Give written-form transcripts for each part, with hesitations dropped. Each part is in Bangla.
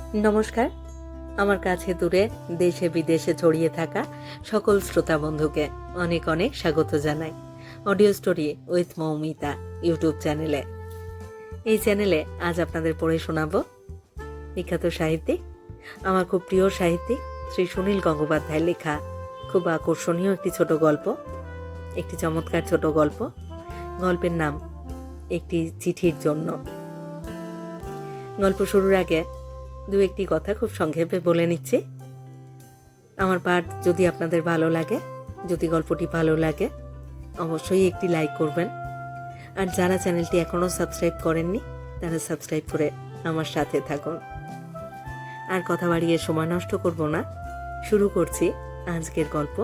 নমস্কার। আমার কাছে দূরে দেশে বিদেশে ছড়িয়ে থাকা সকল শ্রোতা বন্ধুকে অনেক অনেক স্বাগত জানাই audio story with Moumita YouTube চ্যানেলে। এই চ্যানেলে আজ আপনাদের পড়ে শোনাবো বিখ্যাত সাহিত্যিক, আমার খুব প্রিয় সাহিত্যিক শ্রী সুনীল গঙ্গোপাধ্যায়ের লেখা খুব আকর্ষণীয় একটি ছোট গল্প, একটি চমৎকার ছোট গল্প। গল্পের নাম একটি চিঠির জন্য। গল্প শুরুর আগে দু একটি কথা খুব সংক্ষেপে বলে নিচ্ছি। আমার পাঠ যদি আপনাদের ভালো লাগে, যদি গল্পটি ভালো লাগে, অবশ্যই একটি লাইক করবেন। আর যারা চ্যানেলটি এখনও সাবস্ক্রাইব করেননি তারা সাবস্ক্রাইব করে আমার সাথে থাকুন। আর কথা বাড়িয়ে সময় নষ্ট করব না, শুরু করছি আজকের গল্প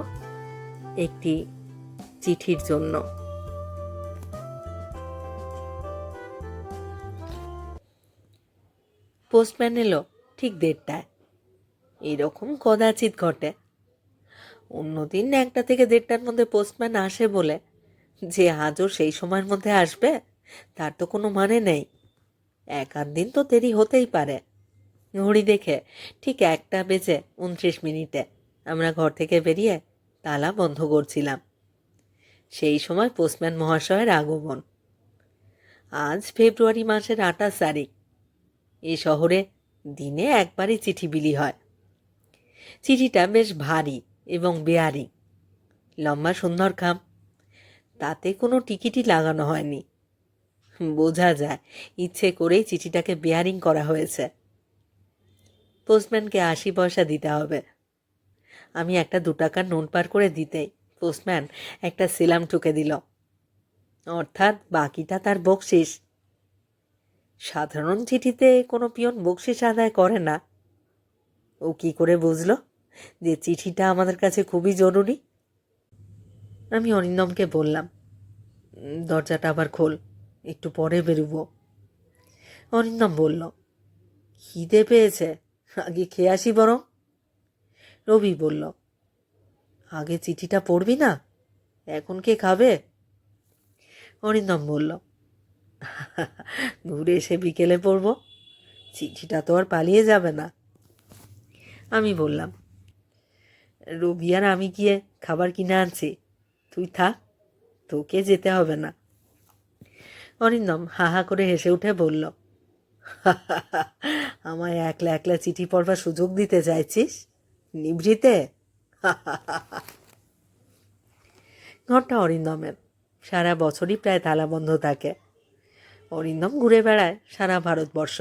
একটি চিঠির জন্য। পোস্টম্যান এলো ঠিক 1:30টায়। এইরকম কদাচিৎ ঘটে। অন্যদিন 1টা থেকে 1:30টার মধ্যে পোস্টম্যান আসে বলে যে আজও সেই সময়ের মধ্যে আসবে তার তো কোনো মানে নেই। এক আধ দিন তো দেরি হতেই পারে। ঘড়ি দেখে ঠিক 1:29 আমরা ঘর থেকে বেরিয়ে তালা বন্ধ করছিলাম। সেই সময় পোস্টম্যান মহাশয়ের আগমন। আজ ফেব্রুয়ারি মাসের 28 তারিখ। এ শহরে দিনে একবারই চিঠি বিলি হয়। চিঠিটা বেশ ভারী এবং বেয়ারিং, লম্বা সুন্দর খাম। তাতে কোনো টিকিটই লাগানো হয়নি। বোঝা যায় ইচ্ছে করেই চিঠিটাকে বেয়ারিং করা হয়েছে। পোস্টম্যানকে 80 পয়সা দিতে হবে। আমি একটা 2 টাকার নোট বার করে দিতেই পোস্টম্যান একটা সেলাম ঠুকে দিল, অর্থাৎ বাকিটা তার বকশিস। সাধারণ চিঠিতে কোনো পিয়ন বকশিস আদায় করে না। ও কি করে বুঝলো যে চিঠিটা আমাদের কাছে খুবই জরুরি? আমি অরিন্দমকে বললাম, দরজাটা আবার খোল, একটু পরে বেরোবো। অরিন্দম বলল, খিদে পেয়েছে, আগে খেয়ে আসি বরং। রবি বলল, আগে চিঠিটা পড়বি না, এখন কে খাবে? অরিন্দম বলল, ঘুরে এসে বিকেলে পড়ব, চিঠিটা তো আর পালিয়ে যাবে না। আমি বললাম, রবি আর আমি গিয়ে খাবার কিনে আনছি, তুই থাক, তোকে যেতে হবে না। অরিন্দম হা হা করে হেসে উঠে বলল, আমায় একলা একলা চিঠি পড়বার সুযোগ দিতে চাইছিস নিভৃতে? ঘরটা অরিন্দমের। সারা বছরই প্রায় তালা বন্ধ থাকে। অরিন্দম ঘুরে বেড়ায় সারা ভারতবর্ষ।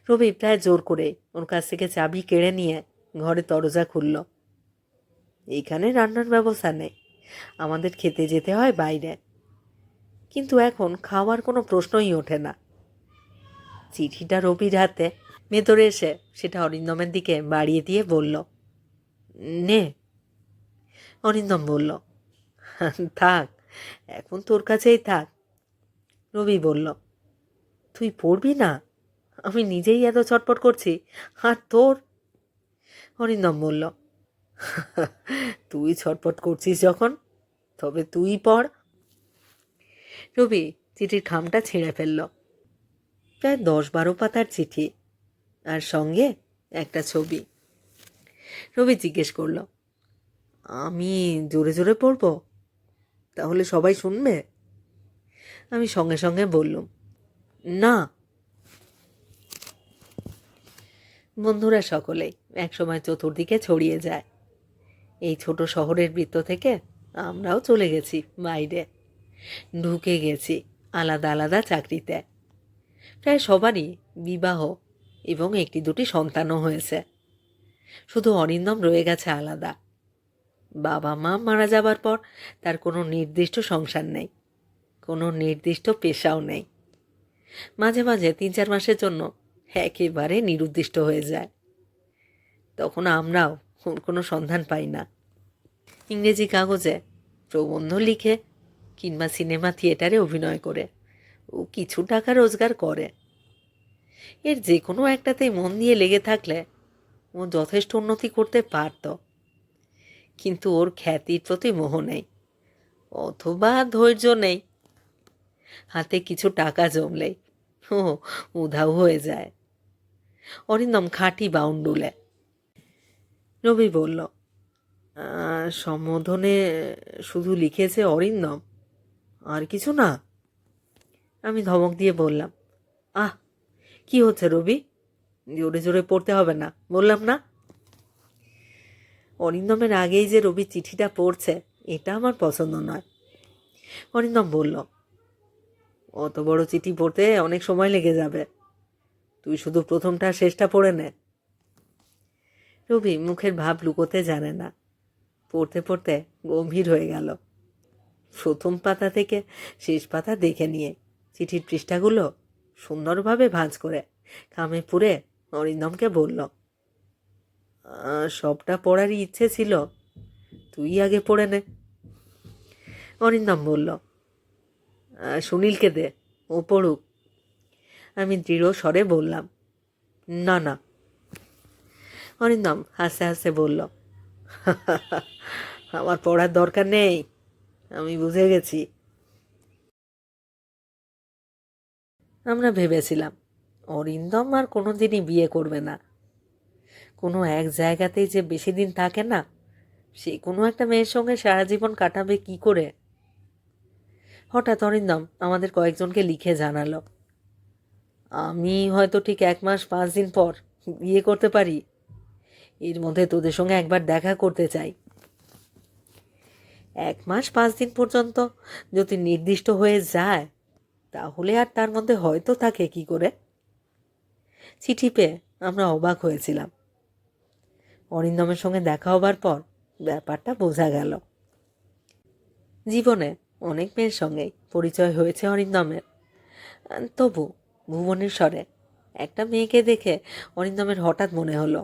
রবি প্রায় জোর করে ওর কাছ থেকে চাবি কেড়ে নিয়ে ঘরে দরজা খুলল। এইখানে রান্নার ব্যবস্থা নেই, আমাদের খেতে যেতে হয় বাইরে। কিন্তু এখন খাওয়ার কোনো প্রশ্নই ওঠে না। চিঠিটা রবির হাতে। ভেতরে এসে সেটা অরিন্দমের দিকে বাড়িয়ে দিয়ে বলল, নে। অরিন্দম বলল, থাক, এখন তোর কাছেই থাক। রবি বলল, তুই পড়বি না? আমি নিজেই এত ছটপট করছি, আর তোর? অরিন্দম বলল, তুই ছটপট করছিস যখন, তবে তুই পড়। রবি চিঠির খামটা ছিঁড়ে ফেলল। প্রায় 10-12 পাতার চিঠি, আর সঙ্গে একটা ছবি। রবি জিজ্ঞেস করল, আমি জোরে জোরে পড়ব? তাহলে সবাই শুনবে? আমি সঙ্গে সঙ্গে বললুম, না। বন্ধুরা সকলেই একসময় চতুর্দিকে ছড়িয়ে যায়। এই ছোট শহরের বৃত্ত থেকে আমরাও চলে গেছি বাইরে, ঢুকে গেছি আলাদা আলাদা চাকরিতে। প্রায় সবারই বিবাহ এবং 1-2টি সন্তানও হয়েছে। শুধু অরিন্দম রয়ে গেছে আলাদা। বাবা মা মারা যাবার পর তার কোনো নির্দিষ্ট সংসার নেই, কোনো নির্দিষ্ট পেশাও নেই। মাঝে মাঝে 3-4 মাসের জন্য একেবারে নিরুদ্দিষ্ট হয়ে যায়। তখন আমরাও ওর কোনো সন্ধান পাই না। ইংরেজি কাগজে প্রবন্ধ লিখে কিংবা সিনেমা থিয়েটারে অভিনয় করে ও কিছু টাকা রোজগার করে। এর যে কোনো একটাতেই মন দিয়ে লেগে থাকলে ও যথেষ্ট উন্নতি করতে পারত। কিন্তু ওর খ্যাতির প্রতি মোহ নেই, অথবা ধৈর্য নেই। হাতে কিছু টাকা জমলেই ও উধাও হয়ে যায়। অরিন্দম খাঁটি বাউন্ডুলে। রবি বলল, সম্বোধনে শুধু লিখেছে অরিন্দম, আর কিছু না? আমি ধমক দিয়ে বললাম, আহ, কি হচ্ছে রবি? জোরে জোরে পড়তে হবে না, বললাম না? অরিন্দমের আগেই যে রবি চিঠিটা পড়ছে, এটা আমার পছন্দ নয়। অরিন্দম বলল, অত বড় চিঠি পড়তে অনেক সময় লেগে যাবে, তুই শুধু প্রথমটা শেষটা পড়ে নে। রবি মুখের ভাব লুকোতে জানে না, পড়তে পড়তে গম্ভীর হয়ে গেল। প্রথম পাতা থেকে শেষ পাতা দেখে নিয়ে চিঠির পৃষ্ঠাগুলো সুন্দরভাবে ভাঁজ করে খামে পুরে অরিন্দমকে বলল, সবটা পড়ারই ইচ্ছে ছিল, তুই আগে পড়ে নে। অরিন্দম বলল, সুনীলকে দে, ও পড়ুক। আমি দৃঢ় স্বরে বললাম, না না। অরিন্দম হাসতে হাসতে বলল, আমার পড়ার দরকার নেই, আমি বুঝে গেছি। আমরা ভেবেছিলাম অরিন্দম আর কোনো দিনই বিয়ে করবে না। কোনো এক জায়গাতেই যে বেশি দিন থাকে না, সে কোনো একটা মেয়ের সঙ্গে সারা জীবন কাটাবে কি করে? হঠাৎ অরিন্দম আমাদের কয়েকজনকে লিখে জানালো, আমি হয়তো ঠিক 1 মাস 5 দিন পর বিয়ে করতে পারি। এর মধ্যে তোদের সঙ্গে একবার দেখা করতে চাই। 1 মাস 5 দিন পর্যন্ত যদি নির্দিষ্ট হয়ে যায়, তাহলে আর তার মধ্যে হয়তো থাকে কি করে? চিঠি পেয়ে আমরা অবাক হয়েছিলাম। অরিন্দমের সঙ্গে দেখা হবার পর ব্যাপারটা বোঝা গেল। জীবনে অনেক মেয়ের সঙ্গেই পরিচয় হয়েছে অরিন্দমের, তবু ভুবনেশ্বরে একটা মেয়েকে দেখে অরিন্দমের হঠাৎ মনে হলো,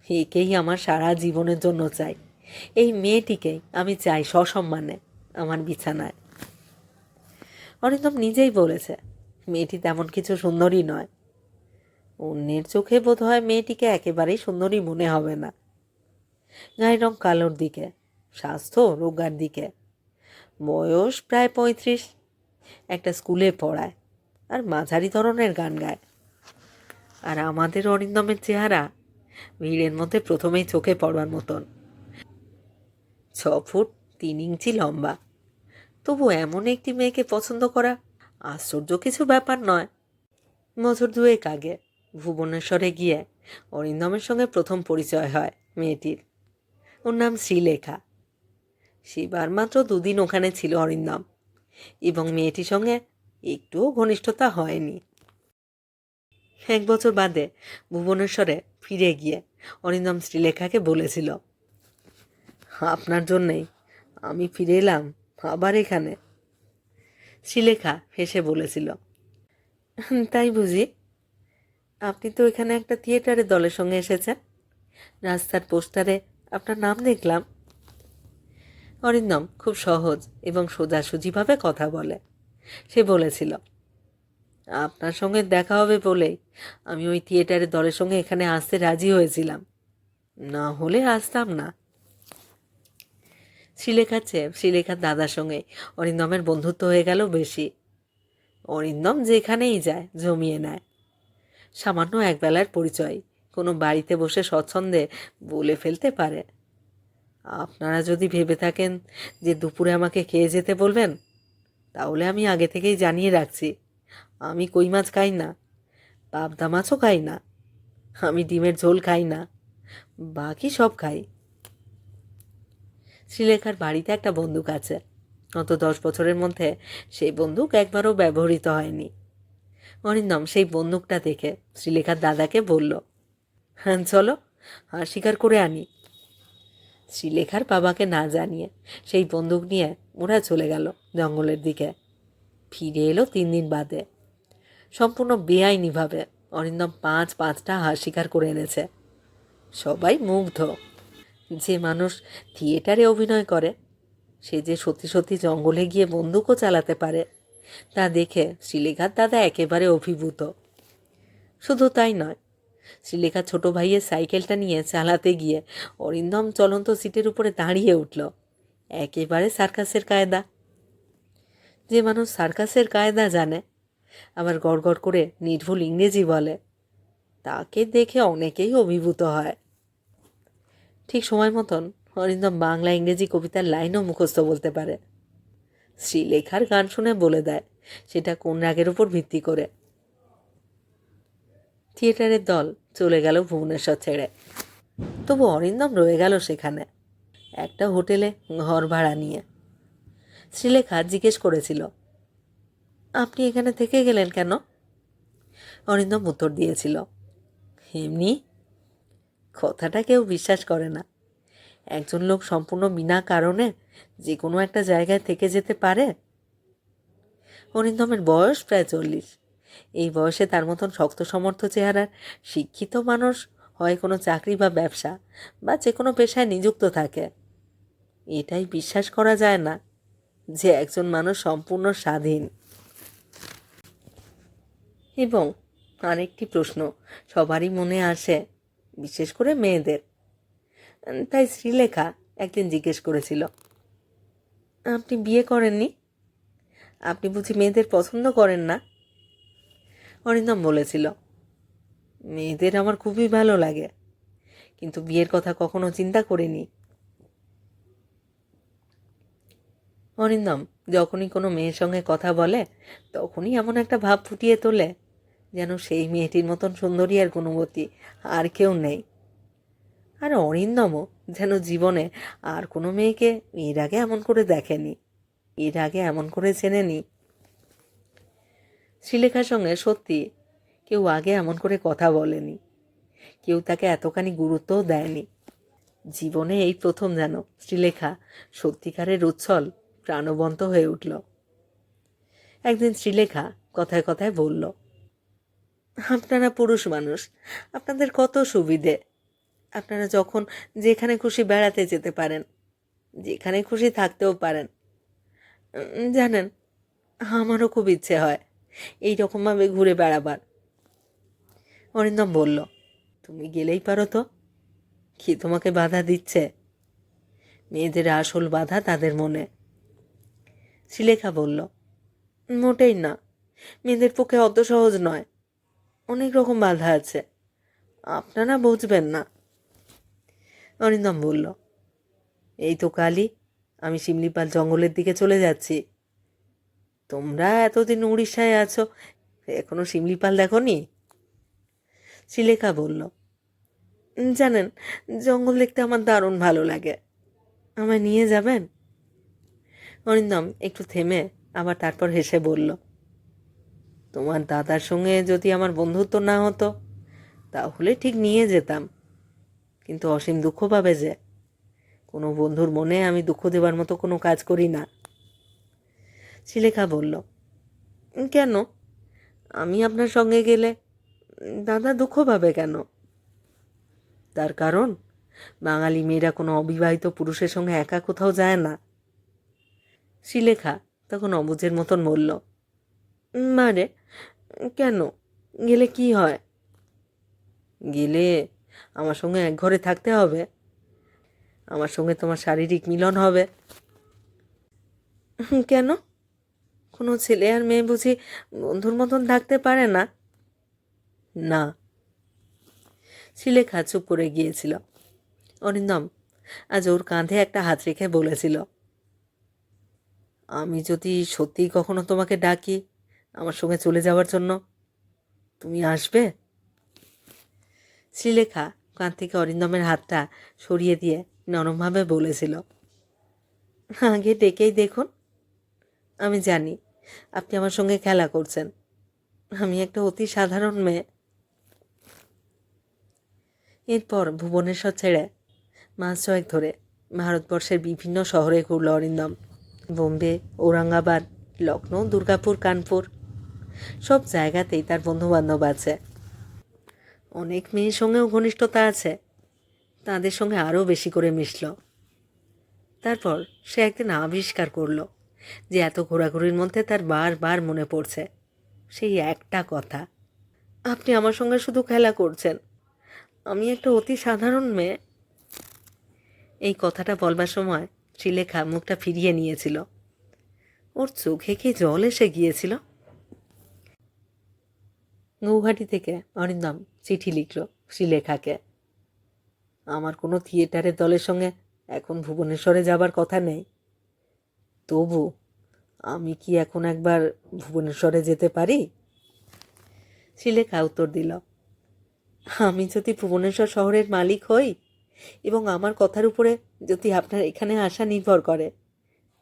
একেই আমার সারা জীবনের জন্য চাই। এই মেয়েটিকেই আমি চাই সসম্মানে আমার বিছানায়। অরিন্দম নিজেই বলেছে, মেয়েটি তেমন কিছু সুন্দরী নয়। অন্যের চোখে বোধ হয় মেয়েটিকে একেবারেই সুন্দরী মনে হবে না। গায়ের রং কালোর দিকে, স্বাস্থ্য রোগার দিকে, বয়স প্রায় 35, একটা স্কুলে পড়ায়, আর মাঝারি ধরনের গান গায়। আর আমাদের অরিন্দমের চেহারা ভিড়ের মধ্যে প্রথমেই চোখে পড়বার মতন। 6 ফুট 3 ইঞ্চি লম্বা। তবু এমন একটি মেয়েকে পছন্দ করা আশ্চর্য কিছু ব্যাপার নয়। বছর 2 আগে ভুবনেশ্বরে গিয়ে অরিন্দমের সঙ্গে প্রথম পরিচয় হয় মেয়েটির। ওর নাম শ্রীলেখা। সেবার মাত্র 2 দিন ওখানে ছিল অরিন্দম, এবং মেয়েটির সঙ্গে একটুও ঘনিষ্ঠতা হয়নি। 1 বছর বাদে ভুবনেশ্বরে ফিরে গিয়ে অরিন্দম শ্রীলেখাকে বলেছিল, আপনার জন্যেই আমি ফিরে এলাম আবার এখানে। শ্রীলেখা হেসে বলেছিল, তাই বুঝি? আপনি তো এখানে একটা থিয়েটারের দলের সঙ্গে এসেছেন, রাস্তার পোস্টারে আপনার নাম দেখলাম। অরিন্দম খুব সহজ এবং সোজাসুজিভাবে কথা বলে। সে বলেছিল, আপনার সঙ্গে দেখা হবে বলেই আমি ওই থিয়েটারের দলের সঙ্গে এখানে আসতে রাজি হয়েছিলাম, না হলে আসতাম না। শ্রীলেখার চেয়ে শ্রীলেখার দাদার সঙ্গে অরিন্দমের বন্ধুত্ব হয়ে গেল বেশি। অরিন্দম যেখানেই যায় জমিয়ে নেয়। সামান্য একবেলার পরিচয় কোনো বাড়িতে বসে স্বচ্ছন্দে বলে ফেলতে পারে, আপনারা যদি ভেবে থাকেন যে দুপুরে আমাকে খেয়ে যেতে বলবেন, তাহলে আমি আগে থেকেই জানিয়ে রাখছি, আমি কই মাছ খাই না, পাবদা মাছও খাই না, আমি ডিমের ঝোল খাই না, বাকি সব খাই। শ্রীলেখার বাড়িতে একটা বন্দুক আছে। গত 10 বছরের মধ্যে সেই বন্দুক একবারও ব্যবহৃত হয়নি। অরিন্দম সেই বন্দুকটা দেখে শ্রীলেখার দাদাকে বলল, হ্যাঁ চলো আর শিকার করে আনি। শ্রীলেখার বাবাকে না জানিয়ে সেই বন্দুক নিয়ে ওরা চলে গেল জঙ্গলের দিকে। ফিরে এলো 3 দিন বাদে। সম্পূর্ণ বেআইনিভাবে অরিন্দম 5টা হাঁস শিকার করে এনেছে। সবাই মুগ্ধ। যে মানুষ থিয়েটারে অভিনয় করে, সে যে সত্যি সত্যি জঙ্গলে গিয়ে বন্দুকও চালাতে পারে, তা দেখে শ্রীলেখার দাদা একেবারে অভিভূত। শুধু তাই নয়, শ্রীলেখার ছোট ভাইয়ের সাইকেলটা নিয়ে চালাতে গিয়ে অরিন্দম চলন্ত সিটের উপরে দাঁড়িয়ে উঠল, একেবারে সার্কাসের কায়দা। যে মানুষ সার্কাসের কায়দা জানে, আবার গড়গড় করে নির্ভুল ইংরেজি বলে, তাকে দেখে অনেকেই অভিভূত হয়। ঠিক সময় মতন অরিন্দম বাংলা ইংরেজি কবিতার লাইনও মুখস্থ বলতে পারে। শ্রীলেখার গান শুনে বলে দেয় সেটা কোন রাগের উপর ভিত্তি করে। থিয়েটারের দল চলে গেল ভুবনেশ্বর ছেড়ে, তবু অরিন্দম রয়ে গেল সেখানে একটা হোটেলে ঘর ভাড়া নিয়ে। শ্রীলেখা জিজ্ঞেস করেছিল, আপনি এখানে থেকে গেলেন কেন? অরিন্দম উত্তর দিয়েছিল, এমনি। কথাটা কেউ বিশ্বাস করে না। একজন লোক সম্পূর্ণ বিনা কারণে যে কোনো একটা জায়গায় থেকে যেতে পারে? অরিন্দমের বয়স প্রায় 40। এই বয়সে তার মতন শক্ত সমর্থ চেহারার শিক্ষিত মানুষ হয় কোনো চাকরি বা ব্যবসা বা যে কোনো পেশায় নিযুক্ত থাকে। এটাই বিশ্বাস করা যায় না যে একজন মানুষ সম্পূর্ণ স্বাধীন। এবং আরেকটি প্রশ্ন সবারই মনে আসে, বিশেষ করে মেয়েদের। তাই শ্রীলেখা একদিন জিজ্ঞেস করেছিল, আপনি বিয়ে করেননি? আপনি বুঝি মেয়েদের পছন্দ করেন না? অরিন্দম বলেছিল, মেয়েদের আমার খুবই ভালো লাগে, কিন্তু বিয়ের কথা কখনো চিন্তা করিনি। অরিন্দম যখনই কোনো মেয়ের সঙ্গে কথা বলে তখনই এমন একটা ভাব ফুটিয়ে তোলে যেন সেই মেয়েটির মতন সুন্দরী আর গুণবতী আর কেউ নেই। আর অরিন্দমও যেন জীবনে আর কোনো মেয়েকে এর আগে এমন করে দেখেনি, এর আগে এমন করে চেনেনি। শ্রীলেখার সঙ্গে সত্যি কেউ আগে এমন করে কথা বলেনি, কেউ তাকে এতখানি গুরুত্বও দেয়নি। জীবনে এই প্রথম যেন শ্রীলেখা সত্যিকারের উচ্ছল প্রাণবন্ত হয়ে উঠল। একদিন শ্রীলেখা কথায় কথায় বলল, আপনারা পুরুষ মানুষ, আপনাদের কত সুবিধে। আপনারা যখন যেখানে খুশি বেড়াতে যেতে পারেন, যেখানে খুশি থাকতেও পারেন। জানেন, আমারও খুব ইচ্ছে হয় এই রকমভাবে ঘুরে বেড়াবার। অরিন্দম বলল, তুমি গেলেই পারো তো, কি তোমাকে বাধা দিচ্ছে? মেয়েদের আসল বাধা তাদের মনে। শ্রীলেখা বলল, মোটেই না, মেয়েদের পক্ষে অত সহজ নয়, অনেক রকম বাধা আছে, আপনারা বুঝবেন না। অরিন্দম বলল, এই তো কালই আমি শিমলিপাল জঙ্গলের দিকে চলে যাচ্ছি। তোমরা এতদিন উড়িষ্যায় আছো, এখনো শিমলিপাল দেখোনি? শ্রীলেখা বলল, জানেন, জঙ্গল দেখতে আমার দারুণ ভালো লাগে, আমায় নিয়ে যাবেন? অরিন্দম একটু থেমে আবার তারপর হেসে বলল, তোমার দাদার সঙ্গে যদি আমার বন্ধুত্ব না হতো তাহলে ঠিক নিয়ে যেতাম, কিন্তু অসীম দুঃখ পাবে যে। কোনো বন্ধুর মনে আমি দুঃখ দেবার মতো কোনো কাজ করি না। শ্রীলেখা বলল, কেন? আমি আপনার সঙ্গে গেলে দাদা দুঃখ পাবে কেন? তার কারণ বাঙালি মেয়েরা কোনো অবিবাহিত পুরুষের সঙ্গে একা কোথাও যায় না। শ্রীলেখা তখন অবুঝের মতন বলল, মারে, কেন? গেলে কি হয়? গেলে আমার সঙ্গে এক ঘরে থাকতে হবে, আমার সঙ্গে তোমার শারীরিক মিলন হবে। কেন? কোনো ছেলে আর মেয়ে বুঝি বন্ধুর মতন থাকতে পারে না? না। শ্রীলেখা চুপ করে গিয়েছিল। অরিন্দম আজ ওর কাঁধে একটা হাত রেখে বলেছিল, আমি যদি সত্যিই কখনো তোমাকে ডাকি আমার সঙ্গে চলে যাওয়ার জন্য, তুমি আসবে? শ্রীলেখা কাঁধ থেকে অরিন্দমের হাতটা সরিয়ে দিয়ে নরমভাবে বলেছিল, আগে ডেকেই দেখুন। আমি জানি আপনি আমার সঙ্গে খেলা করছেন, আমি একটা অতি সাধারণ মেয়ে। এরপর ভুবনেশ্বর ছেড়ে মাস 6 ধরে ভারতবর্ষের বিভিন্ন শহরে ঘুরল অরিন্দম। বোম্বে, ঔরঙ্গাবাদ, লখনৌ, দুর্গাপুর, কানপুর, সব জায়গাতেই তার বন্ধুবান্ধব আছে। অনেক মেয়ের সঙ্গেও ঘনিষ্ঠতা আছে, তাদের সঙ্গে আরও বেশি করে মিশল। তারপর সে একদিন আবিষ্কার করল যে এত ঘোরাঘুরির মধ্যে তার বারবার মনে পড়ছে সেই একটা কথা, আপনি আমার সঙ্গে শুধু খেলা করছেন, আমি একটা অতি সাধারণ মেয়ে। এই কথাটা বলবার সময় শ্রীলেখা মুখটা ফিরিয়ে নিয়েছিল, ওর চোখে কি জল এসে গিয়েছিল। গৌহাটি থেকে অরিন্দম চিঠি লিখল শ্রীলেখাকে। আমার কোনো থিয়েটারের দলের সঙ্গে এখন ভুবনেশ্বরে যাবার কথা নেই, তবু আমি কি এখন একবার ভুবনেশ্বরে যেতে পারি? শ্রীলেখা উত্তর দিল, আমি যদি ভুবনেশ্বর শহরের মালিক হই এবং আমার কথার উপরে যদি আপনার এখানে আসা নির্ভর করে,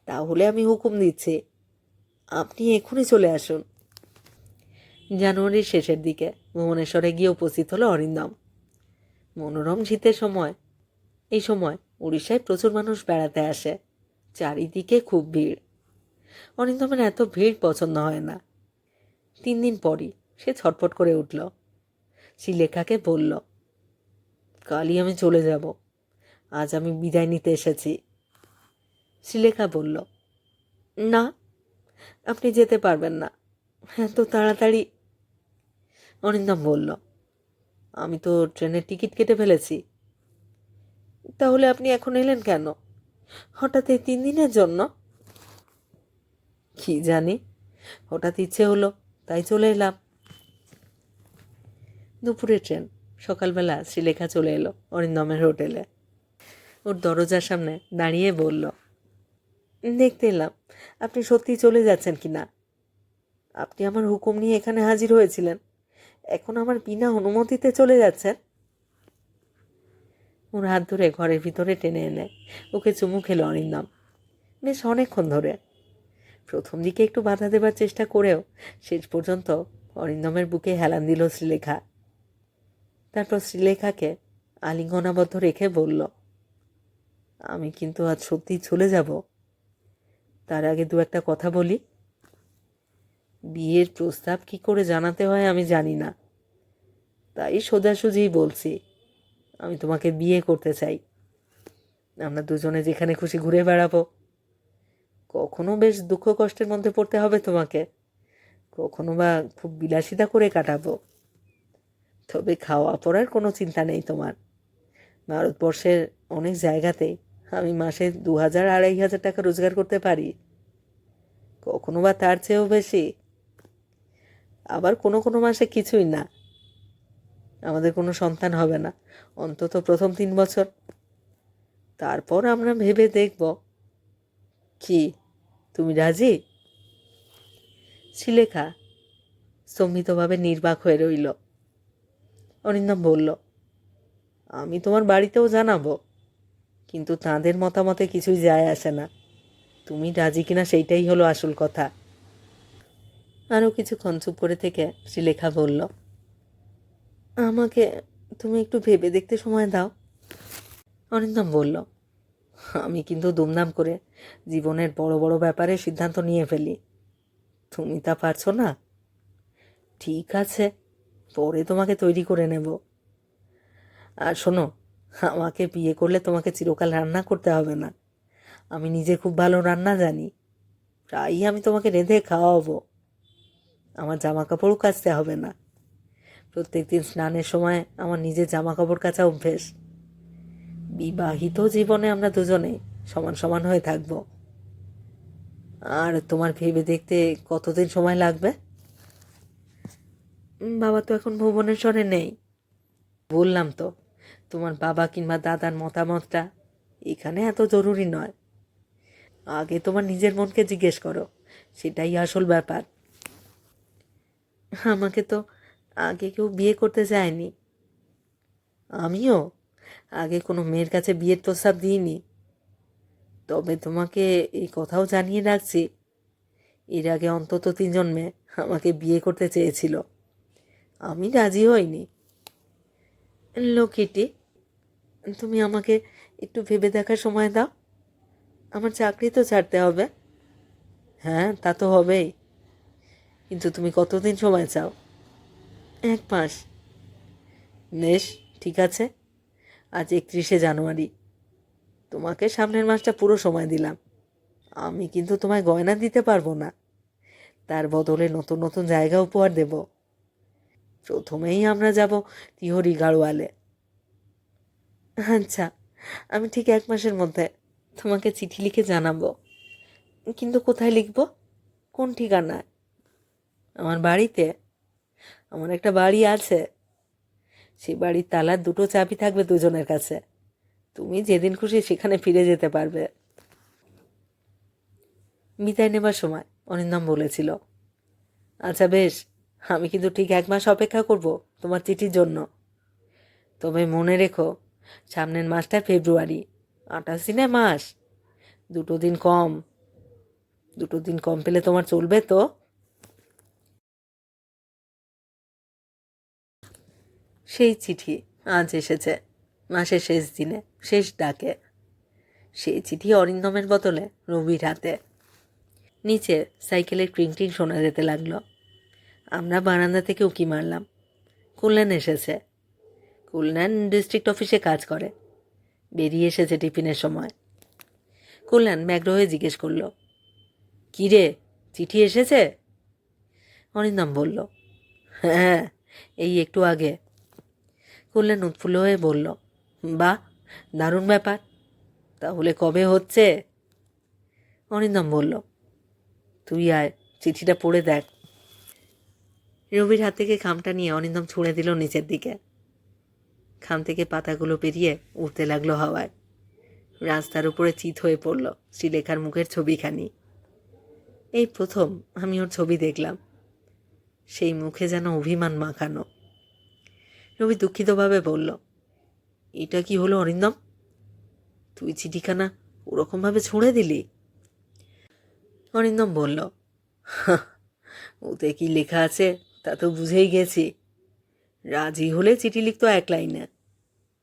তাহলে আমি হুকুম দিচ্ছি, আপনি এখনই চলে আসুন। জানুয়ারির শেষের দিকে ভুবনেশ্বরে গিয়ে উপস্থিত হলো অরিন্দম। মনোরম শীতের সময়। এই সময় উড়িষ্যায় প্রচুর মানুষ বেড়াতে আসে, চারিদিকে খুব ভিড়। অরিন্দমের এত ভিড় পছন্দ হয় না। 3 দিন পরই সে ছটফট করে উঠল। শ্রীলেখাকে বলল, কালই আমি চলে যাব, আজ আমি বিদায় নিতে এসেছি। শ্রীলেখা বলল, না, আপনি যেতে পারবেন না, এত তাড়াতাড়ি। অরিন্দম বলল, আমি তো ট্রেনের টিকিট কেটে ফেলেছি। তাহলে আপনি এখন এলেন কেন, হঠাৎ এই 3 দিনের জন্য? কি জানি, হঠাৎ ইচ্ছে হলো, তাই চলে এলাম। দুপুরে ট্রেন। সকালবেলা শ্রীলেখা চলে এলো অরিন্দমের হোটেলে। ওর দরজার সামনে দাঁড়িয়ে বলল, দেখতে এলাম আপনি সত্যি চলে যাচ্ছেন কি না। আপনি আমার হুকুম নিয়ে এখানে হাজির হয়েছিলেন, এখন আমার বিনা অনুমতিতে চলে যাচ্ছেন। ওর হাত ধরে ঘরের ভিতরে টেনে এনে ওকে চুমু খেলো অরিন্দম, বেশ অনেকক্ষণ ধরে। প্রথম দিকে একটু বাধা দেবার চেষ্টা করেও শেষ পর্যন্ত অরিন্দমের বুকে হেলান দিল শ্রীলেখা। তারপর শ্রীলেখাকে আলিঙ্গনাবদ্ধ রেখে বলল, আমি কিন্তু আজ সত্যিই চলে যাব। তার আগে 2-1 কথা বলি। বিয়ের প্রস্তাব কি করে জানাতে হয় আমি জানি না, তাই সোজাসুজিই বলছি, আমি তোমাকে বিয়ে করতে চাই। আমরা দুজনে যেখানে খুশি ঘুরে বেড়াবো। কখনো বেশ দুঃখ কষ্টের মধ্যে পড়তে হবে তোমাকে, কখনো বা খুব বিলাসিতা করে কাটাবো। তবে খাওয়া পড়ার কোনো চিন্তা নেই তোমার। ভারতবর্ষের অনেক জায়গাতেই আমি মাসে 2000-2500 টাকা রোজগার করতে পারি, কখনো বা তার চেয়েও বেশি। আবার কোনো কোনো মাসে কিছুই না। আমাদের কোনো সন্তান হবে না অন্তত প্রথম 3 বছর, তারপর আমরা ভেবে দেখব। কি, তুমি রাজি? শ্রীলেখা স্তম্ভিতভাবে নির্বাক হয়ে রইল। অরিন্দম বলল, আমি তোমার বাড়িতেও জানাবো, কিন্তু তাঁদের মতামতে কিছুই যায় আসে না। তুমি রাজি কিনা সেইটাই হলো আসল কথা। আরও কিছুক্ষণ চুপ করে থেকে শ্রীলেখা বলল, আমাকে তুমি একটু ভেবে দেখতে সময় দাও। অরিন্দম বলল, আমি কিন্তু দুমদাম করে জীবনের বড় বড় ব্যাপারে সিদ্ধান্ত নিয়ে ফেলি, তুমি তা পারছো না। ঠিক আছে, পরে তোমাকে তৈরি করে নেব। আর শোনো, আমাকে বিয়ে করলে তোমাকে চিরকাল রান্না করতে হবে না, আমি নিজে খুব ভালো রান্না জানি, প্রায়ই আমি তোমাকে রেঁধে খাওয়াবো। আমার জামা কাপড়ও কাচতে হবে না, প্রত্যেক দিন স্নানের সময় আমার নিজের জামা কাপড় কাচা অভ্যেস। বিবাহিত জীবনে আমরা দুজনে সমান সমান হয়ে থাকব। আর তোমার ভেবে দেখতে কতদিন সময় লাগবে? বাবা তো এখন ভুবনেশ্বরে নেই। বললাম তো, তোমার বাবা কিংবা দাদার মতামতটা এখানে এত জরুরি নয়। আগে তোমার নিজের মনকে জিজ্ঞেস করো, সেটাই আসল ব্যাপার। আমাকে তো আগে কেউ বিয়ে করতে চায়নি। আমিও আগে কোনো মেয়ের কাছে বিয়ের প্রস্তাব দিইনি। তবে তোমাকে এই কথাও জানিয়ে রাখছি, এর আগে অন্তত 3জন মেয়ে আমাকে বিয়ে করতে চেয়েছিল, আমি রাজি হইনি। লক্ষ্মীটি, তুমি আমাকে একটু ভেবে দেখার সময় দাও, আমার চাকরি তো ছাড়তে হবে। হ্যাঁ, তা তো হবেই, কিন্তু তুমি কতদিন সময় চাও? 1 মাস। বেশ, ঠিক আছে, আজ 31শে জানুয়ারি, তোমাকে সামনের মাসটা পুরো সময় দিলাম। আমি কিন্তু তোমায় গয়না দিতে পারবো না, তার বদলে নতুন নতুন জায়গা উপহার দেব। প্রথমেই আমরা যাব তিহরি গাড়োয়ালে। আচ্ছা, আমি ঠিক 1 মাসের মধ্যে তোমাকে চিঠি লিখে জানাবো। কিন্তু কোথায় লিখব, কোন ঠিকানায়? আমার বাড়িতে? আমার একটা বাড়ি আছে, সেই বাড়ির তালার দুটো চাবি থাকবে দুজনের কাছে। তুমি যেদিন খুশি সেখানে ফিরে যেতে পারবে। বিদায় নেবার সময় অরিন্দম বলেছিল, আচ্ছা বেশ, আমি কিন্তু ঠিক 1 মাস অপেক্ষা করব তোমার চিঠির জন্য। তবে মনে রেখো, সামনের মাসটা ফেব্রুয়ারি, 28 মাস। 2 দিন কম, 2 দিন কম পেলে তোমার চলবে তো? সেই চিঠি আজ এসেছে, মাসের শেষ দিনে, শেষ ডাকে। সেই চিঠি অরিন্দমের বদলে রবির হাতে। নিচে সাইকেলের ক্রিংটিং শোনা যেতে লাগলো। আমরা বারান্দা থেকে উঁকি মারলাম। কল্যাণ এসেছে। কল্যাণ ডিস্ট্রিক্ট অফিসে কাজ করে, বেরিয়ে এসেছে টিফিনের সময়। কল্যাণ ব্যগ্র হয়ে জিজ্ঞেস করলো, কী রে, চিঠি এসেছে? অরিন্দম বলল, হ্যাঁ, এই একটু আগে। কল্যাণ উৎফুল্ল হয়ে বলল, বাহ, দারুণ ব্যাপার। তাহলে কবে হচ্ছে? অরিন্দম বলল, তুই আয়, চিঠিটা পড়ে দেখ। রবির হাত থেকে খামটা নিয়ে অরিন্দম ছুঁড়ে দিল নিচের দিকে। খাম থেকে পাতাগুলো পেরিয়ে উড়তে লাগলো হাওয়ায়। রাস্তার উপরে চিত হয়ে পড়ল শ্রীলেখার মুখের ছবিখানি। এই প্রথম আমি ওর ছবি দেখলাম। সেই মুখে যেন অভিমান মাখানো। রবি দুঃখিতভাবে বলল, এটা কি হলো অরিন্দম? তুই চিঠিখানা ওরকমভাবে ছুঁড়ে দিলি? অরিন্দম বলল, ওতে কি লেখা আছে তা তো বুঝেই গেছি। রাজি হলে চিঠি লিখতো 1 লাইনে।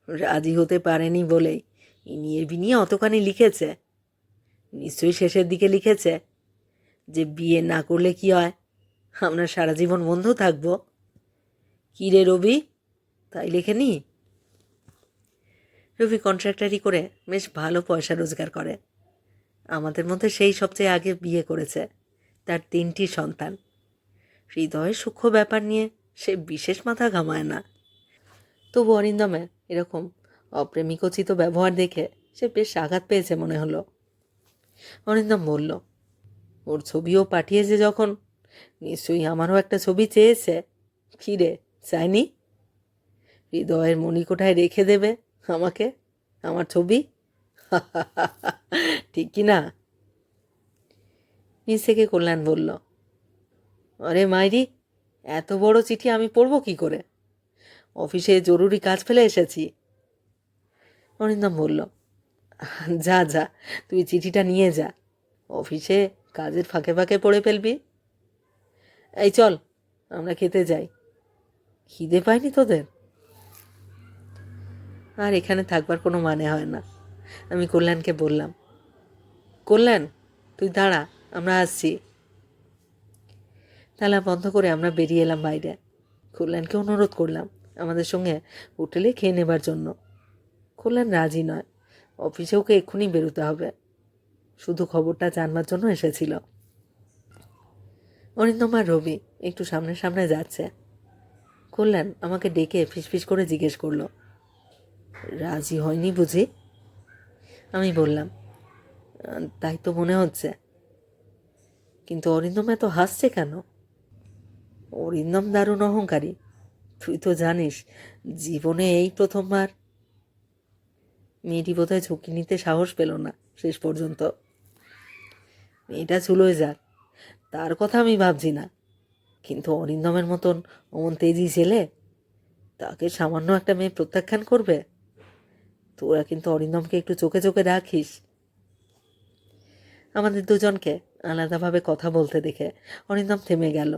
রাজি হতে পারেনি বলেই ইনিয়ে বিনিয়ে অতখানি লিখেছে। নিশ্চয়ই শেষের দিকে লিখেছে যে বিয়ে না করলে কি হয়, আমরা সারা জীবন বন্ধু থাকবো। কী রে রবি, তাই লেখেনি? রবি কন্ট্রাক্টারি করে বেশ ভালো পয়সা রোজগার করে। আমাদের মধ্যে সেই সবচেয়ে আগে বিয়ে করেছে। তার 3টি সন্তান। হৃদয়ের সূক্ষ্ম ব্যাপার নিয়ে সে বিশেষ মাথা ঘামায় না। তবু অরিন্দমের এরকম অপ্রেমিকোচিত ব্যবহার দেখে সে বেশ আঘাত পেয়েছে মনে হলো। অরিন্দম বলল, ওর ছবিও পাঠিয়েছে যখন, নিশ্চয়ই আমারও একটা ছবি চেয়েছে। কী রে, চাইনি? হৃদয়ের মণিকোঠায় রেখে দেবে আমাকে, আমার ছবি। ঠিক কি না? নিজ থেকে কল্যাণ বলল, আরে মাইরি, এত বড় চিঠি আমি পড়ব কি করে? অফিসে জরুরি কাজ ফেলে এসেছি। অরিন্দম বলল, যা যা, তুই চিঠিটা নিয়ে যা, অফিসে কাজের ফাঁকে ফাঁকে পড়ে ফেলবি। এই চল, আমরা খেতে যাই। খিদে পায়নি তোদের? আর এখানে থাকবার কোনো মানে হয় না। আমি কল্যাণকে বললাম, কল্যাণ তুই দাঁড়া, আমরা আসছি। তালা বন্ধ করে আমরা বেরিয়ে এলাম বাইরে। কল্যাণকে অনুরোধ করলাম আমাদের সঙ্গে হোটেলে খেয়ে নেবার জন্য। কল্যাণ রাজি নয়, অফিসে ওকে এক্ষুনি বেরোতে হবে। শুধু খবরটা জানবার জন্য এসেছিল। অরিন্দম আর রবি একটু সামনে সামনে যাচ্ছে। কল্যাণ আমাকে ডেকে ফিসফিস করে জিজ্ঞেস করলো, রাজি হয়নি বুঝি? আমি বললাম, তাই তো মনে হচ্ছে। কিন্তু অরিন্দম এত হাসছে কেন? অরিন্দম দারুণ অহংকারী, তুই তো জানিস। জীবনে এই প্রথমবার। মেয়েটি বোধহয় ঝুঁকি নিতে সাহস পেল না শেষ পর্যন্ত। মেয়েটা চুলোয় যাক, তার কথা আমি ভাবছি না। কিন্তু অরিন্দমের মতন অমন তেজি ছেলে, তাকে সামান্য একটা মেয়ে প্রত্যাখ্যান করবে? তোরা কিন্তু অরিন্দমকে একটু চোখে চোখে রাখিস। আমাদের দুজনকে আলাদাভাবে কথা বলতে দেখে অরিন্দম থেমে গেল।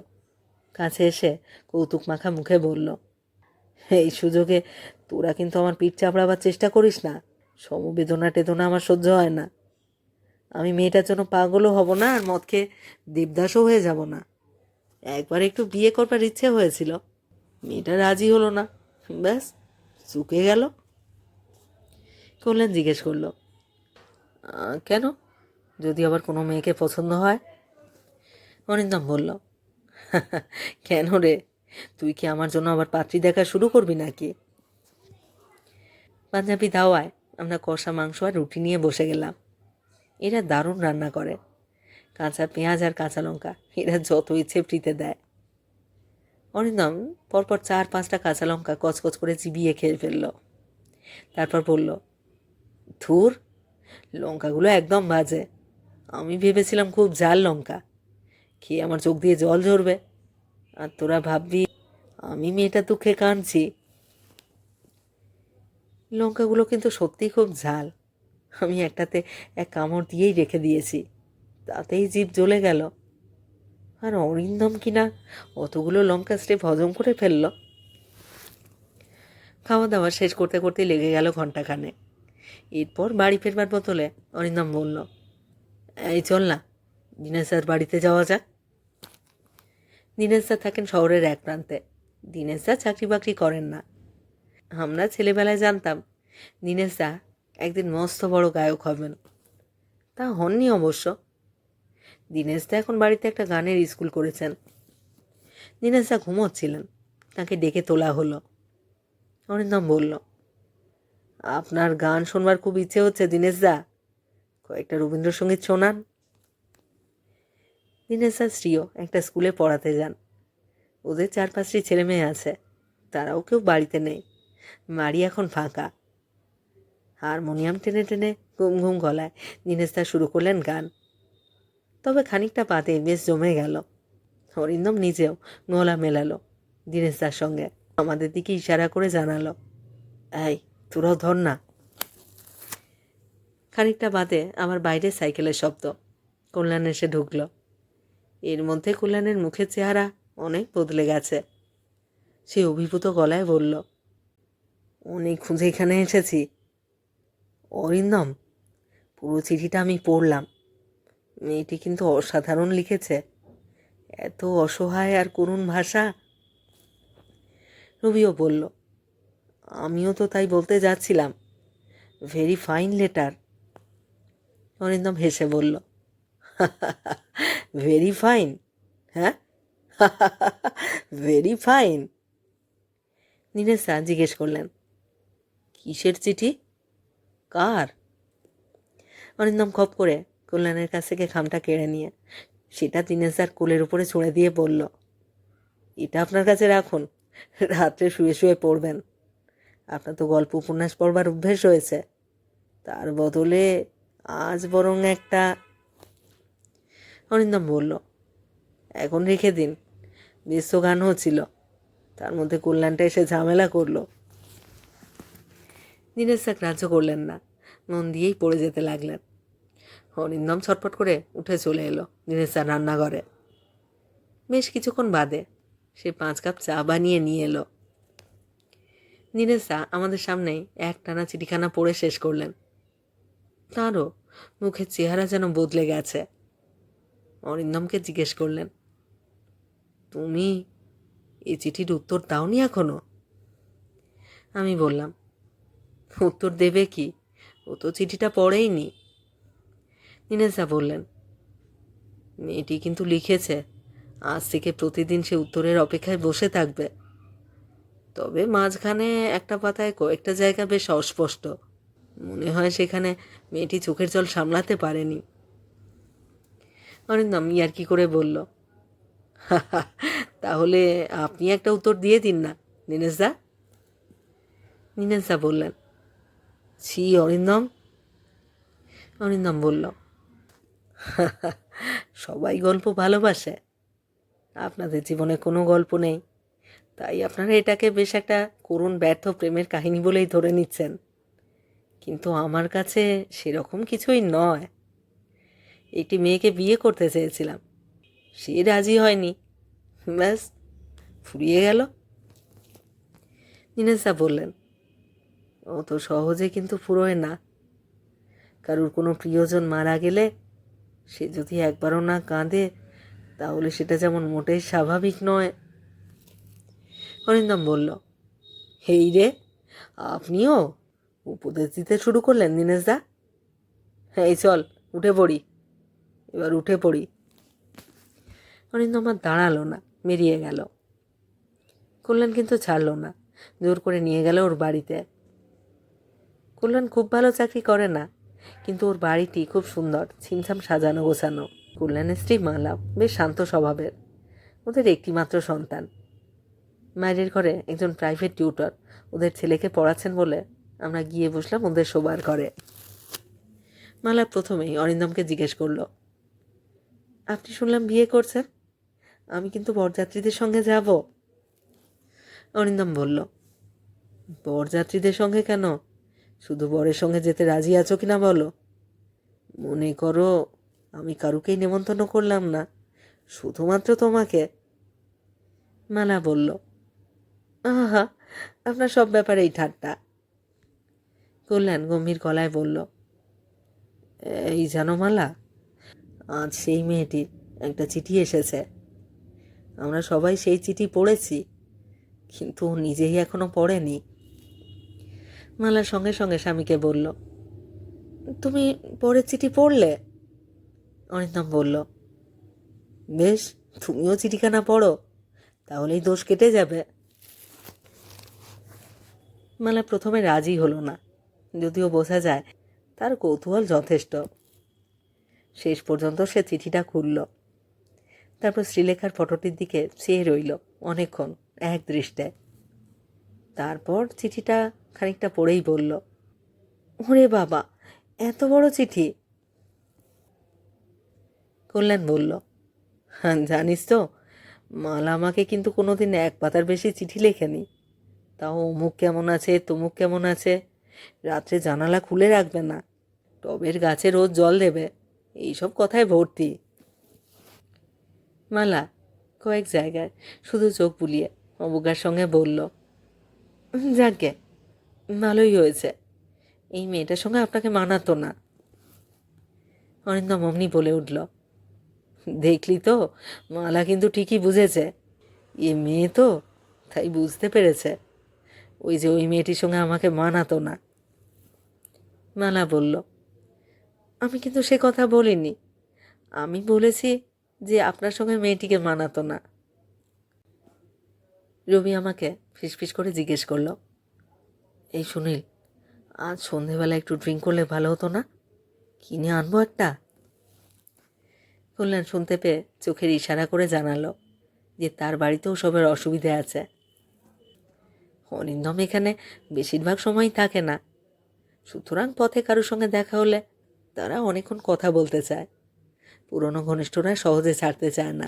কাছে এসে কৌতুক মাখা মুখে বলল, এই সুযোগে তোরা কিন্তু আমার পিঠ চাপড়াবার চেষ্টা করিস না। সমবেদনা টেদনা আমার সহ্য হয় না। আমি মেয়েটার জন্য পাগলও হব না, আর মদ খেয়ে দেবদাসও হয়ে যাব না। একবার একটু বিয়ে করবার ইচ্ছে হয়েছিল, মেয়েটা রাজি হলো না, ব্যাস চুকে গেল। কল্যাণ জিজ্ঞেস করলো, কেন, যদি আবার কোনো মেয়েকে পছন্দ হয়? অরিন্দম বলল, কেন রে, তুই কি আমার জন্য আবার পাত্রী দেখা শুরু করবি নাকি? পাঞ্জাবি দাওয়ায় আমরা কষা মাংস আর রুটি নিয়ে বসে গেলাম। এরা দারুণ রান্না করে। কাঁচা পেঁয়াজ আর কাঁচা লঙ্কা এরা যত ইচ্ছে ফ্রিতে দেয়। অরিন্দম পরপর 4-5টা কাঁচা লঙ্কা কচকচ করে চিবিয়ে খেয়ে ফেলল। তারপর বলল, ধুর, লঙ্কাগুলো একদম বাজে। আমি ভেবেছিলাম খুব ঝাল লঙ্কা, খেয়ে আমার চোখ দিয়ে জল ঝরবে, আর তোরা ভাববি আমি মেয়েটা দুঃখে কাঁদছি। লঙ্কাগুলো কিন্তু সত্যিই খুব ঝাল। আমি একটাতে এক কামড় দিয়েই রেখে দিয়েছি, তাতেই জিভ জ্বলে গেল। আর অরিন্দম কিনা অতগুলো লঙ্কা স্টেপ হজম করে ফেলল। খাওয়া দাওয়া শেষ করতে করতে লেগে গেল ঘণ্টাখানেক। এরপর বাড়ি ফেরবার বদলে অরিন্দম বলল, এই চল না, দীনেশ স্যার বাড়িতে যাওয়া যাক। দীনেশ স্যার থাকেন শহরের এক প্রান্তে। দীনেশ স্যার চাকরি বাকরি করেন না। আমরা ছেলেবেলায় জানতাম দীনেশ দা একদিন মস্ত বড় গায়ক হবেন। তা হননি অবশ্য। দীনেশ দা এখন বাড়িতে একটা গানের স্কুল করেছেন। দীনেশ দা ঘুমোচ্ছিলেন, তাকে ডেকে তোলা হলো। অরিন্দম বলল, আপনার গান শোনবার খুব ইচ্ছে হচ্ছে দীনেশ দা, কয়েকটা রবীন্দ্রসঙ্গীত শোনান। দীনেশ দার স্ত্রীও একটা স্কুলে পড়াতে যান। ওদের 4-5টি ছেলে মেয়ে আছে, তারাও কেউ বাড়িতে নেই। বাড়ি এখন ফাঁকা। হারমোনিয়াম টেনে টেনে ঘুম ঘুম গলায় দীনেশ দা শুরু করলেন গান। তবে খানিকটা বাদে বেশ জমে গেল। অরিন্দম নিজেও গলা মেলালো দীনেশ দার সঙ্গে, আমাদের দিকে ইশারা করে জানালো, এই তোরাও ধর না। খানিকটা বাদে আবার বাইরে সাইকেলের শব্দ। কল্যাণ এসে ঢুকল। এর মধ্যে কল্যাণের মুখের চেহারা অনেক বদলে গেছে। সে অভিভূত গলায় বলল, অনেক খুঁজে এখানে এসেছি। অরিন্দম, পুরো চিঠিটা আমি পড়লাম। মেয়েটি কিন্তু অসাধারণ লিখেছে। এত অসহায় আর করুণ ভাষা। রবিও বলল, আমিও তো তাই বলতে যাচ্ছিলাম। Very fine letter. অরিন্দম হেসে বলল, ভেরি ফাইন? হ্যাঁ, ভেরি ফাইন। দীনেশ দা জিজ্ঞেস করলেন, কিসের চিঠি, কার? অরিন্দম খপ করে কল্যাণের কাছ থেকে খামটা কেড়ে নিয়ে সেটা দীনেশ দার কোলের উপরে ছুঁড়ে দিয়ে বলল, এটা আপনার কাছে রাখুন, রাত্রে শুয়ে শুয়ে পড়বেন। আপনার তো গল্প উপন্যাস পড়বার অভ্যেস হয়েছে, তার বদলে আজ বরং একটা। অরিন্দম বলল, এখন রেখে দিন, বেশ তো গান হচ্ছিল, তার মধ্যে কল্যাণটা এসে ঝামেলা করলো। দীনেশ দা গ্রাহ্য করলেন না, মন দিয়েই পড়ে যেতে লাগলেন। অরিন্দম ছটফট করে উঠে চলে এলো দীনেশ দার রান্নাঘরে। বেশ কিছুক্ষণ বাদে সে 5 কাপ চা বানিয়ে নিয়ে এলো। দীনেশ দা আমাদের সামনেই একটানা চিঠিখানা পড়ে শেষ করলেন। তাঁরও মুখের চেহারা যেন বদলে গেছে। অরিন্দমকে জিজ্ঞেস করলেন, তুমি এই চিঠির উত্তর দাওনি এখনো? আমি বললাম, উত্তর দেবে কি, ও তো চিঠিটা পড়েইনি। দীনেশ দা বললেন, মেয়েটি কিন্তু লিখেছে আজ থেকে প্রতিদিন সে উত্তরের অপেক্ষায় বসে থাকবে। তবে মাঝখানে একটা পাতায় কয়েকটা জায়গা বেশ অস্পষ্ট। মনে হয় সেখানে মেয়েটি চোখের জল সামলাতে পারেনি। অরিন্দম ইয়ার্কি করে বলল, তাহলে আপনি একটা উত্তর দিয়ে দিন না দীনেশ দা। দীনেশ দা বললেন, ছি অরিন্দম। অরিন্দম বলল, সবাই গল্প ভালোবাসে, আপনাদের জীবনে কোনো গল্প নেই, তাই আপনারা এটাকে বেশ একটা করুণ ব্যর্থ প্রেমের কাহিনী বলেই ধরে নিচ্ছেন। কিন্তু আমার কাছে সেরকম কিছুই নয়। একটি মেয়েকে বিয়ে করতে চেয়েছিলাম, সে রাজি হয়নি, ব্যাস ফুরিয়ে গেল। দীনেশ দা বললেন, অত সহজে কিন্তু ফুরোয় না। কারুর কোনো প্রিয়জন মারা গেলে সে যদি একবারও না কাঁদে, তাহলে সেটা যেমন মোটেই স্বাভাবিক নয়। অরিন্দম বলল, হেই রে, আপনিও উপদেশ দিতে শুরু করলেন দীনেশ দা। এই চল উঠে পড়ি, এবার উঠে পড়ি। অরিন্দম আর দাঁড়ালো না, বেরিয়ে গেল। কল্যাণ কিন্তু ছাড়লো না, জোর করে নিয়ে গেল ওর বাড়িতে। কল্যাণ খুব ভালো চাকরি করে না, কিন্তু ওর বাড়িটি খুব সুন্দর, ছিমছাম সাজানো গোছানো। কল্যাণের স্ত্রী মালা বেশ শান্ত স্বভাবের। ওদের একটি মাত্র সন্তান, মায়ের ঘরে একজন প্রাইভেট টিউটর ওদের ছেলেকে পড়াচ্ছেন বলে আমরা গিয়ে বসলাম ওদের শোবার ঘরে। মালা প্রথমেই অরিন্দমকে জিজ্ঞেস করলো, আপনি শুনলাম বিয়ে করছেন, আমি কিন্তু বরযাত্রীদের সঙ্গে যাব। অরিন্দম বলল, বরযাত্রীদের সঙ্গে কেন? শুধু বরের সঙ্গে যেতে রাজি আছো কিনা বলো। মনে করো আমি কারুকেই নেমন্তন্ন করলাম না, শুধুমাত্র তোমাকে। মালা বলল, আহা, আপনার সব ব্যাপারেই ঠাট্টা। কল্যাণ গম্ভীর গলায় বলল, এই জানো মালা, আজ সেই মেয়েটির একটা চিঠি এসেছে। আমরা সবাই সেই চিঠি পড়েছি, কিন্তু ও নিজেই এখনো পড়েনি। মালার সঙ্গে সঙ্গে স্বামীকে বলল, তুমি পরের চিঠি পড়লে? অরিন্দম বলল, বেশ, তুমিও চিঠিখানা পড়ো, তাহলেই দোষ কেটে যাবে। মালা প্রথমে রাজি হলো না, যদিও বোঝা যায় তার কৌতূহল যথেষ্ট। শেষ পর্যন্ত সে চিঠিটা খুলল, তারপর শ্রীলেখার ফটোটির দিকে চেয়ে রইল অনেকক্ষণ এক দৃষ্টে। তারপর চিঠিটা খানিকটা পড়েই বলল, ওরে বাবা, এত বড় চিঠি! কল্যাণ বলল, হ্যাঁ জানিস তো, মালা আমাকে কিন্তু কোনোদিন এক পাতার বেশি চিঠি লেখেনি। তাও অমুক কেমন আছে, তমুক কেমন আছে, রাত্রে জানালা খুলে রাখবে না, টবের গাছে রোজ জল দেবে, এইসব কথায় ভর্তি। মালা কয়েক জায়গায় শুধু চোখ বুলিয়ে অবজ্ঞার সঙ্গে বলল, যাকে ভালোই হয়েছে, এই মেয়েটার সঙ্গে আপনাকে মানাতো না। অরিন্দম অমনি বলে উঠল, দেখলি তো, মালা কিন্তু ঠিকই বুঝেছে, এ মেয়ে তো, তাই বুঝতে পেরেছে ওই যে ওই মেয়েটির সঙ্গে আমাকে মানাতো না। মালা বলল, আমি কিন্তু সে কথা বলিনি, আমি বলেছি যে আপনার সঙ্গে মেয়েটিকে মানাতো না। রবি আমাকে ফিসফিস করে জিজ্ঞেস করলো, এই সুনীল, আজ সন্ধেবেলা একটু ড্রিঙ্ক করলে ভালো হতো না? কিনে আনবো একটা? কল্যাণ শুনতে পেয়ে চোখের ইশারা করে জানালো যে তার বাড়িতেও সবের অসুবিধে আছে। অরিন্দম এখানে বেশিরভাগ সময়ই থাকে না, সুতরাং পথে কারোর সঙ্গে দেখা হলে তারা অনেকক্ষণ কথা বলতে চায়। পুরনো ঘনিষ্ঠরা সহজে ছাড়তে চায় না।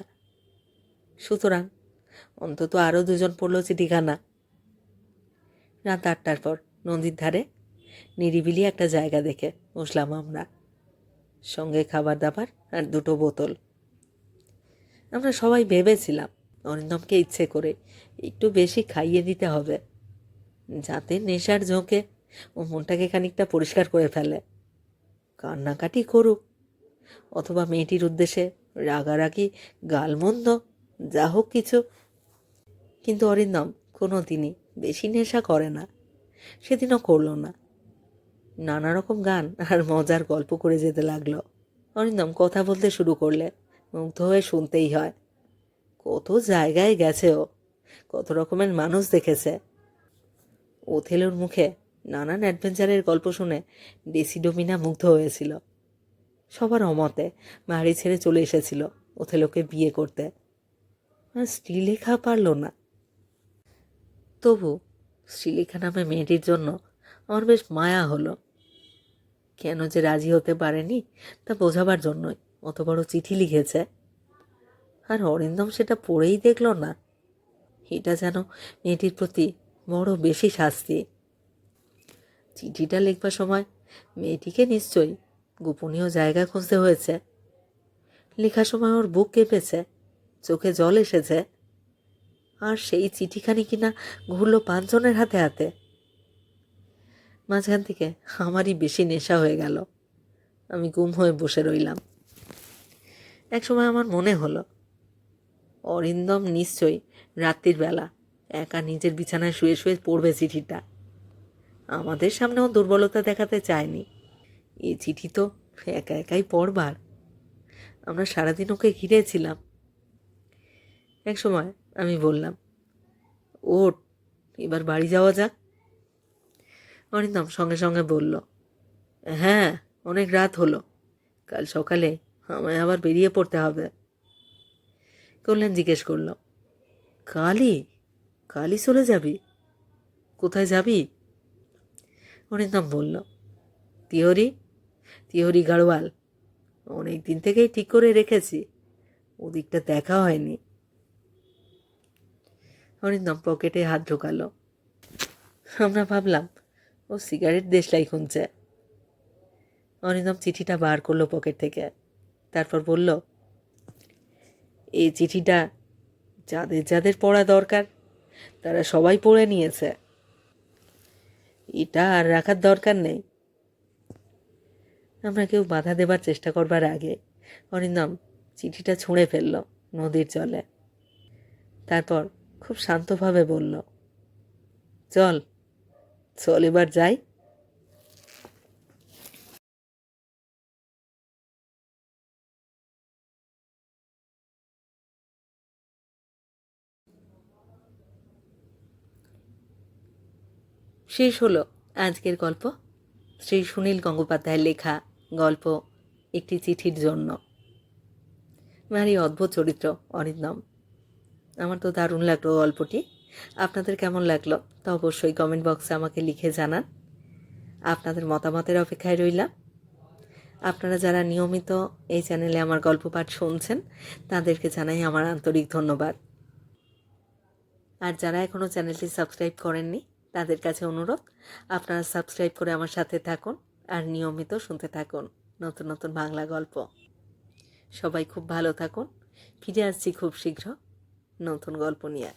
সুতরাং অন্তত আরও দুজন পড়ল চিঠিখানা। রাত 8টার পর নদীর ধারে নিরিবিলি একটা জায়গা দেখে বসলাম আমরা, সঙ্গে খাবার দাবার আর 2টো বোতল। আমরা সবাই ভেবেছিলাম অরিন্দমকে ইচ্ছে করে একটু বেশি খাইয়ে দিতে হবে, যাতে নেশার ঝোঁকে ও মনটাকে খানিকটা পরিষ্কার করে ফেলে, কান্নাকাটি করুক, অথবা মেয়েটির উদ্দেশ্যে রাগারাগি গালমন্দ যা হোক কিছু। কিন্তু অরিন্দম কোনো দিনই বেশি নেশা করে না, সেদিনও করল না। নানা রকম গান আর মজার গল্প করে যেতে লাগলো। অরিন্দম কথা বলতে শুরু করলে মুগ্ধ হয়ে শুনতেই হয়। কত জায়গায় গেছে ও, কত রকমের মানুষ দেখেছে। ওথেলোর মুখে নানান অ্যাডভেঞ্চারের গল্প শুনে ডেসিডোমিনা মুগ্ধ হয়েছিল। সবার অমতে বাড়ি ছেড়ে চলে এসেছিল ওথেলোকে বিয়ে করতে, আর শ্রীলেখা পারল না। তবু শ্রীলেখা নামে মেয়েটির জন্য আমার বেশ মায়া হলো। কেন যে রাজি হতে পারেনি তা বোঝাবার জন্যই অত বড় চিঠি লিখেছে। আর অরিন্দম সেটা পড়েই দেখল না, এটা যেন মেয়েটির প্রতি বড় বেশি শাস্তি। চিঠিটা লিখবার সময় মেয়েটিকে নিশ্চয়ই গোপনীয় জায়গা খুঁজতে হয়েছে। লেখার সময় ওর বুক কেঁপেছে, চোখে জল এসেছে, আর সেই চিঠিখানি কিনা ঘুরল 5 জনের হাতে হাতে। মাঝখান থেকে আমারই বেশি নেশা হয়ে গেল, আমি গুম হয়ে বসে রইলাম। একসময় আমার মনে হলো অরিন্দম নিশ্চয়ই রাত্রির বেলা একা নিজের বিছানায় শুয়ে শুয়ে পড়বে চিঠিটা। আমাদের সামনেও দুর্বলতা দেখাতে চায়নি, এই চিঠি তো একা একাই পড়বার। আমরা সারাদিন ওকে ঘিরেছিলাম। এক সময় আমি বললাম, ওঠ, এবার বাড়ি যাওয়া যাক। অরিন্দম সঙ্গে সঙ্গে বলল, হ্যাঁ, অনেক রাত হলো, কাল সকালে আমায় আবার বেরিয়ে পড়তে হবে। কল্যাণ জিজ্ঞেস করল, কালই? কালই চলে যাবি? কোথায় যাবি? অরিন্দম বলল, তিহরি, তিহরি গাড়োয়াল। অনেক দিন থেকেই ঠিক করে রেখেছি, ওদিকটা দেখা হয়নি। অরিন্দম পকেটে হাত ঢোকালো। আমরা ভাবলাম ও সিগারেট দেশলাই খুঁজছে। অরিন্দম চিঠিটা বার করলো পকেট থেকে, তারপর বলল, এই চিঠিটা যাদের যাদের পড়া দরকার তারা সবাই পড়ে নিয়েছে, এটা আর রাখার দরকার নেই। আমরা কেউ বাধা দেবার চেষ্টা করবার আগে অরিন্দম চিঠিটা ছুঁড়ে ফেলল নদীর জলে। তারপর খুব শান্তভাবে বলল, চল চল এবার যাই। শেষ হলো আজকের গল্প, শ্রী সুনীল গঙ্গোপাধ্যায়ের লেখা গল্প একটি চিঠির জন্য। ভারী অদ্ভুত চরিত্র অরিন্দম। আমার তো দারুণ লাগলো গল্পটি। আপনাদের কেমন লাগলো তা অবশ্যই কমেন্ট বক্সে আমাকে লিখে জানান। আপনাদের মতামতের অপেক্ষায় রইলাম। আপনারা যারা নিয়মিত এই চ্যানেলে আমার গল্প পাঠ শুনছেন তাদেরকে জানাই আমার আন্তরিক ধন্যবাদ। আর যারা এখনও চ্যানেলটি সাবস্ক্রাইব করেননি তাদের কাছে অনুরোধ, আপনারা সাবস্ক্রাইব করে আমার সাথে থাকুন আর নিয়মিত শুনতে থাকুন নতুন নতুন বাংলা গল্প। সবাই খুব ভালো থাকুন। ফিরে আসছি খুব শীঘ্র নতুন গল্প নিয়ে।